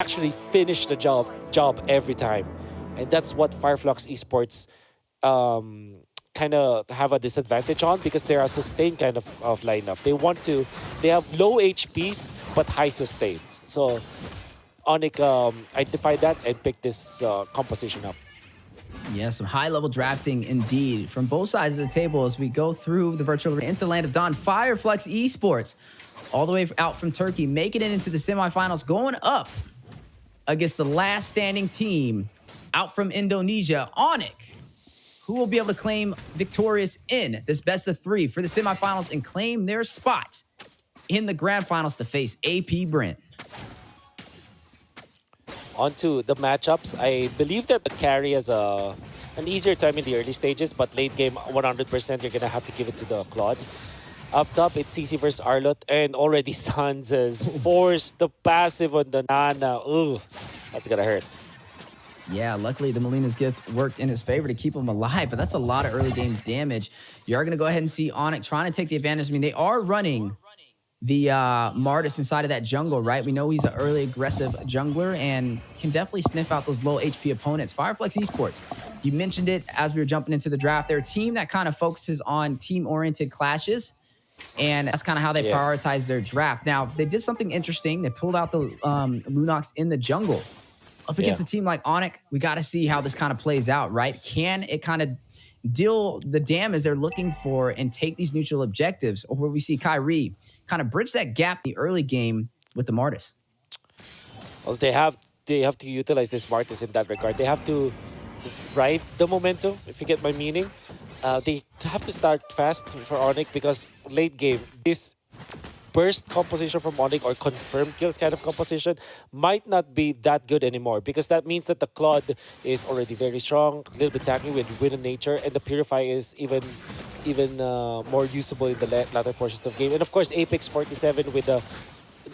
actually finish the job every time, and that's what Fireflux Esports kind of have a disadvantage on because they're a sustained kind of lineup. They have low HPs but high sustains. So ONIC identified that and picked this composition up. Yeah, some high-level drafting indeed from both sides of the table as we go through the virtual into Land of Dawn. Fireflux Esports, all the way out from Turkey, making it into the semifinals, going up against the last standing team out from Indonesia, ONIC, who will be able to claim victorious in this best of 3 for the semifinals and claim their spot in the grand finals to face AP Brent. On to the matchups. I believe that the carry has an easier time in the early stages, but late game, 100%, you're going to have to give it to the Claude. Up top, it's CC versus Arlot, and already Sans has forced the passive on the Nana. Ooh, that's going to hurt. Yeah, luckily the Molina's gift worked in his favor to keep him alive, but that's a lot of early game damage. You are going to go ahead and see ONIC trying to take the advantage. I mean, they are running the Martis inside of that jungle, right? We know he's an early aggressive jungler and can definitely sniff out those low HP opponents. Fireflux Esports, you mentioned it as we were jumping into the draft. They're a team that kind of focuses on team-oriented clashes, and that's kind of how they prioritize their draft. Now, they did something interesting. They pulled out the Lunox in the jungle. Up against a team like ONIC, we got to see how this kind of plays out, right? Can it kind of deal the damage they're looking for and take these neutral objectives? Or where we see Kyrie kind of bridge that gap in the early game with the Martis? Well, they have to utilize this Martis in that regard. They have to ride the momentum, if you get my meaning. They have to start fast for ONIC because late game, this burst composition from ONIC or confirmed kills kind of composition might not be that good anymore because that means that the Claude is already very strong, a little bit tanky with Wind Nature, and the Purify is even more usable in the latter portions of the game. And of course, Apex 47 with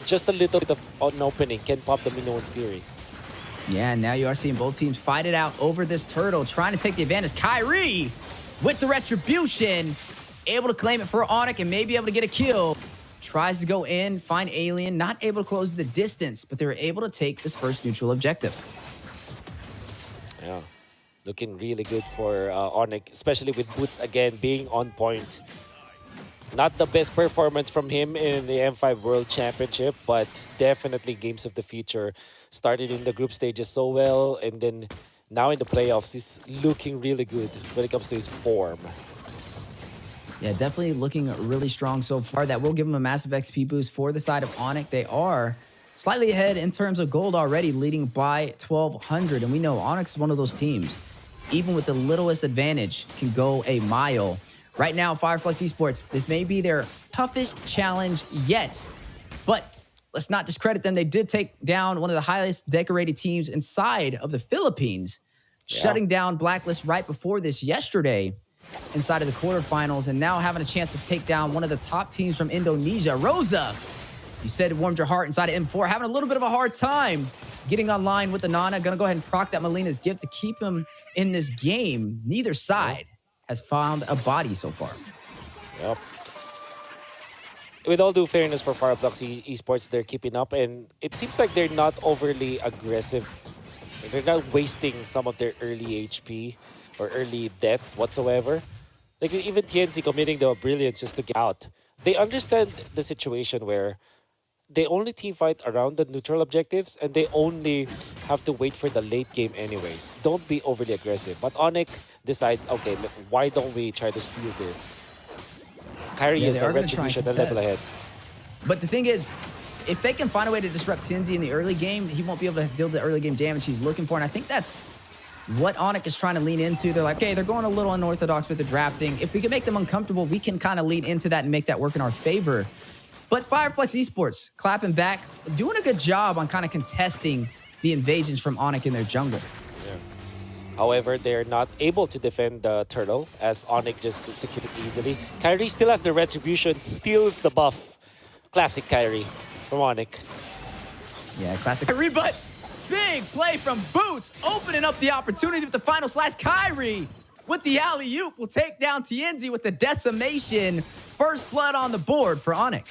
just a little bit of an opening can pop the Minoan's Fury. Yeah, and now you are seeing both teams fight it out over this turtle, trying to take the advantage. Kyrie with the Retribution, able to claim it for ONIC and maybe able to get a kill. Tries to go in, find Alien, not able to close the distance, but they were able to take this first neutral objective. Yeah, looking really good for ONIC, especially with Boots again being on point. Not the best performance from him in the M5 World Championship, but definitely games of the future. Started in the group stages so well, and then now in the playoffs, he's looking really good when it comes to his form. Yeah, definitely looking really strong so far. That will give them a massive XP boost for the side of ONIC. They are slightly ahead in terms of gold already, leading by 1,200. And we know ONIC is one of those teams, even with the littlest advantage, can go a mile. Right now, Fireflux Esports, this may be their toughest challenge yet. But let's not discredit them. They did take down one of the highest decorated teams inside of the Philippines, shutting down Blacklist right before this yesterday inside of the quarterfinals, and now having a chance to take down one of the top teams from Indonesia. Rosa, you said it warmed your heart inside of M4, having a little bit of a hard time getting online with the Nana. Gonna go ahead and proc that Molina's gift to keep him in this game. Neither side has found a body so far. Yep. With all due fairness for Fireflux Esports, they're keeping up, and it seems like they're not overly aggressive. They're not wasting some of their early HP or early deaths whatsoever. Like even TNC committing the brilliance just to get out. They understand the situation where they only team fight around the neutral objectives and they only have to wait for the late game anyways. Don't be overly aggressive. But ONIC decides, okay, why don't we try to steal this? Kyrie is a Retribution a level ahead. But the thing is, if they can find a way to disrupt Tinzi in the early game, he won't be able to deal the early game damage he's looking for. And I think that's what ONIC is trying to lean into. They're like, okay, they're going a little unorthodox with the drafting. If we can make them uncomfortable, we can kind of lean into that and make that work in our favor. But Fireflux Esports, clapping back, doing a good job on kind of contesting the invasions from ONIC in their jungle. Yeah. However, they're not able to defend the turtle as ONIC just secured it easily. Kyrie still has the Retribution, steals the buff. Classic Kyrie from ONIC. Yeah, classic Kyrie, but big play from Boots, opening up the opportunity with the final slash. Kyrie with the alley-oop will take down Tienzi with the decimation. First blood on the board for ONIC.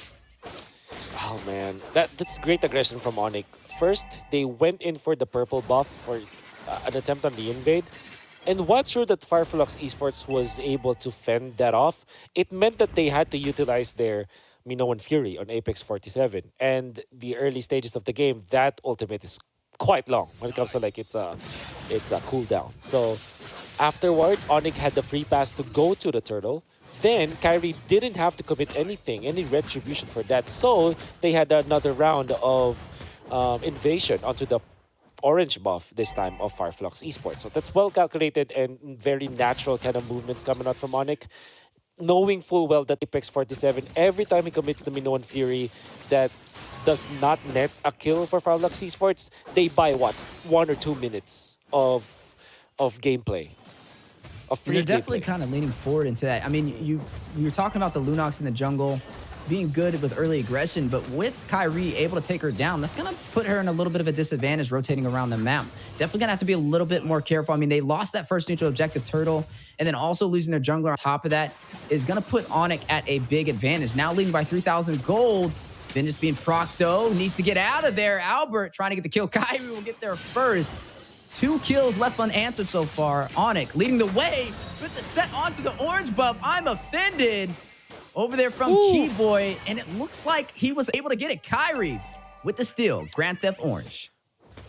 Oh man, that's great aggression from ONIC. first, they went in for the purple buff or an attempt on the invade. And what's sure that Fireflux Esports was able to fend that off, it meant that they had to utilize their Minoan Fury on Apex 47. And the early stages of the game, that ultimate is quite long when it comes to like it's a cooldown. So afterward, ONIC had the free pass to go to the turtle. Then Kyrie didn't have to commit anything, any retribution for that. So they had another round of invasion onto the orange buff this time of Fireflux Esports. So that's well calculated and very natural kind of movements coming out from ONIC. Knowing full well that Apex 47, every time he commits the Minoan Fury that does not net a kill for Fireflux Esports, they buy what? 1 or 2 minutes of gameplay. Of free They're definitely gameplay. kind of leaning forward into that. I mean, you're talking about the Lunox in the jungle being good with early aggression, but with Kyrie able to take her down, that's going to put her in a little bit of a disadvantage rotating around the map. Definitely going to have to be a little bit more careful. I mean, they lost that first neutral objective turtle, and then also losing their jungler on top of that is going to put ONIC at a big advantage. Now leading by 3,000 gold. Then just being Procto needs to get out of there. Albert trying to get the kill. Kyrie will get there first. 2 kills left unanswered so far. ONIC leading the way with the set onto the orange buff. I'm offended. Over there from Keyboy, and it looks like he was able to get it. Kyrie with the steal. Grand Theft Orange.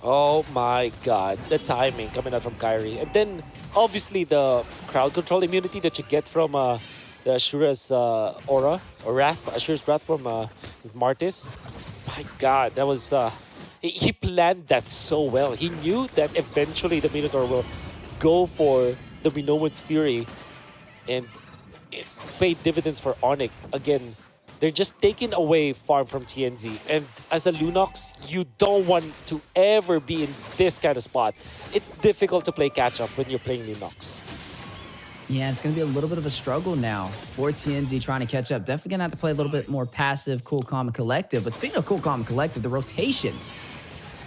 Oh my god, the timing coming out from Kyrie. And then obviously the crowd control immunity that you get from the Ashura's aura, or wrath, Ashura's wrath from Martis. My god, that was... he planned that so well. He knew that eventually the Minotaur will go for the Minoan's Fury, and it paid dividends for ONIC. Again, they're just taking away farm from TNZ. And as a Lunox, you don't want to ever be in this kind of spot. It's difficult to play catch-up when you're playing Lunox. Yeah, it's going to be a little bit of a struggle now for TNZ trying to catch up. Definitely going to have to play a little bit more passive, cool, calm, and collective. But speaking of cool, calm, and collective, the rotations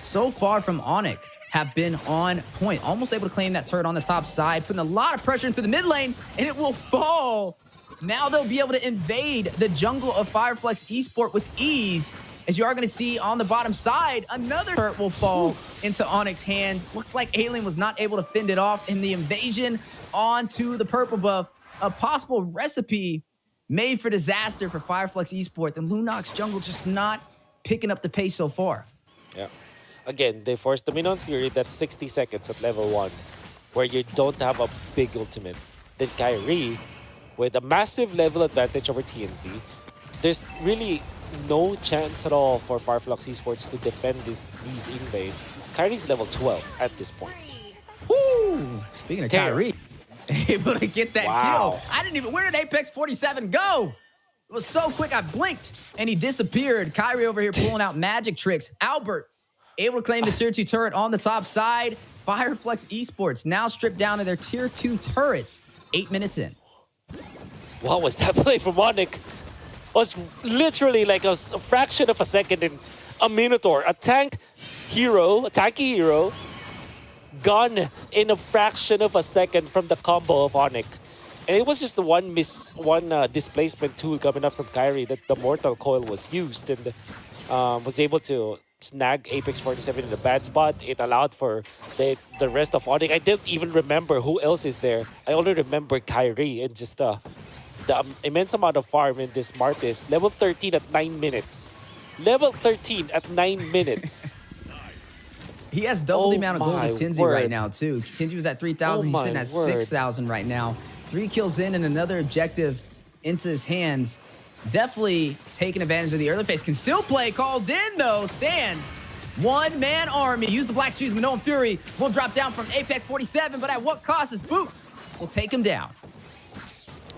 so far from ONIC have been on point. Almost able to claim that turret on the top side, putting a lot of pressure into the mid lane, and it will fall. Now they'll be able to invade the jungle of Fireflux Esports with ease. As you are going to see on the bottom side, another turret will fall into ONIC's hands. Looks like Alien was not able to fend it off in the invasion onto the purple buff. A possible recipe made for disaster for Fireflux Esports. The Lunox jungle just not picking up the pace so far. Yeah. Again, they forced the Minoan Fury. That's 60 seconds at level 1, where you don't have a big ultimate. Then Kyrie, with a massive level advantage over TNZ, there's really no chance at all for Fireflux Esports to defend these invades. Kyrie's level 12 at this point. Woo! Speaking of Kyrie, able to get that kill. I didn't even... Where did Apex 47 go? It was so quick, I blinked, and he disappeared. Kyrie over here pulling out magic tricks. Albert able to claim the tier 2 turret on the top side. Fireflux Esports now stripped down to their tier 2 turrets. 8 minutes in. What was that play from ONIC? Was literally like a fraction of a second in a Minotaur. A tanky hero, gone in a fraction of a second from the combo of ONIC. And it was just the one displacement tool coming up from Kyrie that the Mortal Coil was used and was able to snag Apex 47 in a bad spot. It allowed for the rest of ONIC. I didn't even remember who else is there. I only remember Kyrie and just the immense amount of farm in this Martis. Level 13 at 9 minutes. Level 13 at 9 minutes. He has double the amount of gold my to Tinzy word. right now, too. Tinzy was at 3,000. He's sitting at 6,000 right now. 3 kills in and another objective into his hands. Definitely taking advantage of the early phase. Can still play. Called in, though. Stands. One-man army. Use the Black Shoes. Minoan Fury will drop down from Apex 47, but at what cost? His boots will take him down.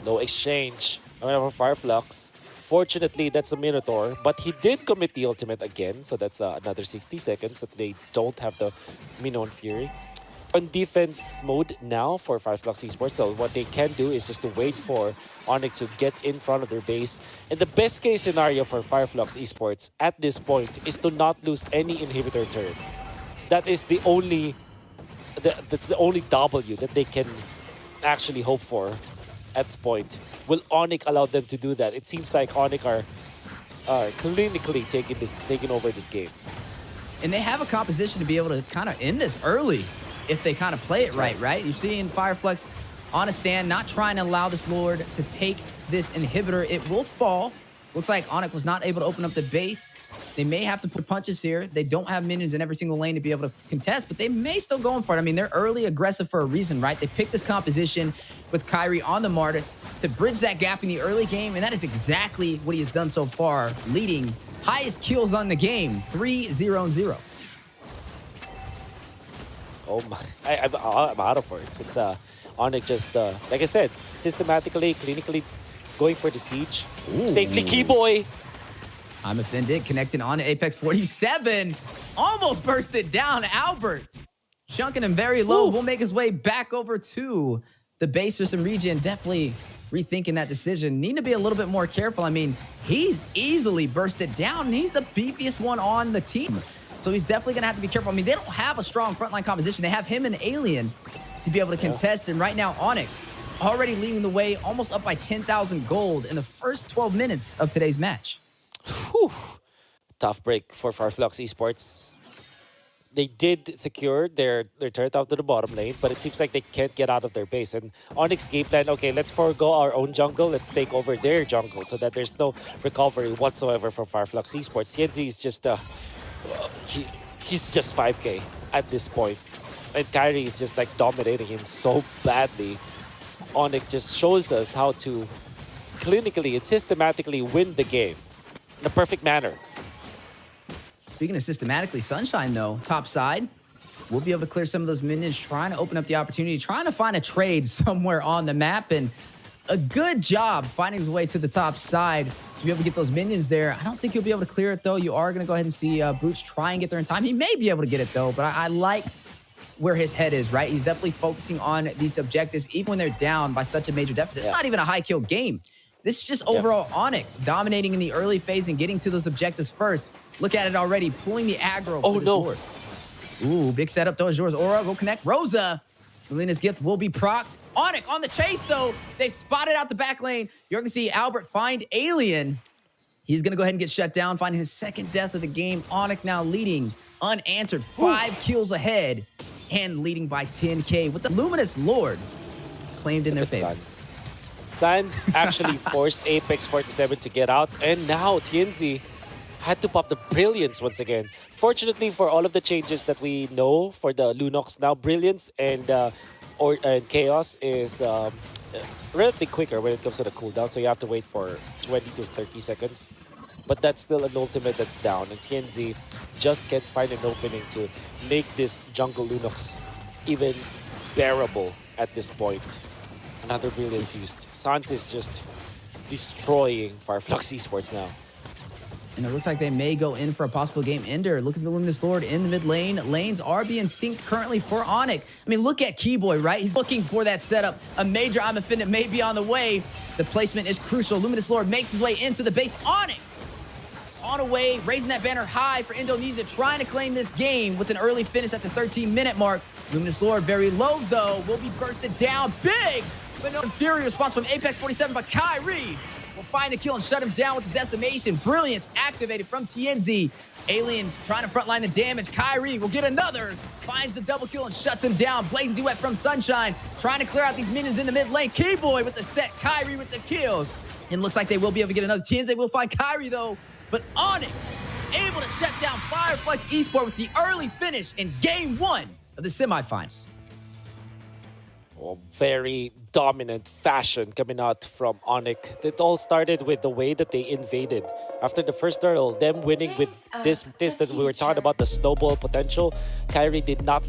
No exchange. However, Fireflux. Fortunately, that's a Minotaur, but he did commit the ultimate again, so that's another 60 seconds that they don't have the Minoan Fury. On defense mode now for Fireflux Esports, so what they can do is just to wait for ONIC to get in front of their base. And the best case scenario for Fireflux Esports at this point is to not lose any inhibitor turret. That is the only that's the only W that they can actually hope for at this point. Will ONIC allow them to do that? It seems like ONIC are clinically taking over this game. And they have a composition to be able to kind of end this early if they kind of play it right? You're seeing Fireflux on a stand, not trying to allow this Lord to take this inhibitor. It will fall. Looks like ONIC was not able to open up the base. They may have to put punches here. They don't have minions in every single lane to be able to contest, but they may still go for it. I mean, they're early aggressive for a reason, right? They picked this composition with Kyrie on the Martis to bridge that gap in the early game, and that is exactly what he has done so far, leading highest kills on the game, 3-0-0. Oh my, I'm out of words. It's ONIC just, like I said, systematically, clinically going for the siege. Ooh. Safely, Keyboy. I'm offended, connecting on to Apex 47. Almost bursted down, Albert. Chunking him very low. Ooh. Will make his way back over to the base for some regen. Definitely rethinking that decision. Need to be a little bit more careful. I mean, he's easily bursted down, and he's the beefiest one on the team. So he's definitely going to have to be careful. I mean, they don't have a strong frontline composition. They have him and Alien to be able to contest. And right now, ONIC already leading the way, almost up by 10,000 gold in the first 12 minutes of today's match. Whew. Tough break for Flux Esports. They did secure their turret out to the bottom lane, but it seems like they can't get out of their base. And ONIC's game plan, okay, let's forego our own jungle. Let's take over their jungle so that there's no recovery whatsoever from Flux Esports. TNZ is just, he's just 5K at this point. And Kyrie is just like dominating him so badly. ONIC just shows us how to clinically and systematically win the game in a perfect manner. Speaking of systematically, Sunshine, though, top side, we'll be able to clear some of those minions, trying to open up the opportunity, trying to find a trade somewhere on the map, and a good job finding his way to the top side to be able to get those minions there. I don't think he'll be able to clear it, though. You are going to go ahead and see Boots try and get there in time. He may be able to get it, though, but I like where his head is, right? He's definitely focusing on these objectives, even when they're down by such a major deficit. It's not even a high kill game. This is just overall ONIC dominating in the early phase and getting to those objectives first. Look at it already, pulling the aggro for this Lord. Ooh, big setup though. Yours Aura will connect. Rosa, Melina's gift will be procced. ONIC on the chase though. They've spotted out the back lane. You're gonna see Albert find Alien. He's gonna go ahead and get shut down, finding his second death of the game. ONIC now leading unanswered, 5 kills ahead and leading by 10K with the Luminous Lord claimed in their favor. Suns actually forced Apex 47 to get out, and now TNZ had to pop the Brilliance once again. Fortunately for all of the changes that we know for the Lunox now, Brilliance and Chaos is relatively quicker when it comes to the cooldown, so you have to wait for 20 to 30 seconds. But that's still an ultimate that's down, and TNZ just can't find an opening to make this jungle Lunox even bearable at this point. Another Brilliance used. Sans is just destroying Flux Esports now. And it looks like they may go in for a possible game ender. Look at the Luminous Lord in the mid lane. Lanes are being synced currently for ONIC. I mean, look at Keyboy, right? He's looking for that setup. A major I'm offended may be on the way. The placement is crucial. Luminous Lord makes his way into the base. ONIC on a way, raising that banner high for Indonesia, trying to claim this game with an early finish at the 13-minute mark. Luminous Lord very low, though, will be bursted down big, but no inferior response from Apex 47, but Kyrie will find the kill and shut him down with the decimation. Brilliance activated from TNZ. Alien trying to frontline the damage. Kyrie will get another, finds the double kill and shuts him down. Blazing Duet from Sunshine, trying to clear out these minions in the mid lane. Keyboy with the set, Kyrie with the kill. And looks like they will be able to get another. TNZ will find Kyrie though, but ONIC able to shut down Flux Esports with the early finish in game 1 of the semifinals. Oh, very dominant fashion coming out from ONIC. It all started with the way that they invaded. After the first turtle, them winning with this that we were talking about, the snowball potential. Kyrie did not let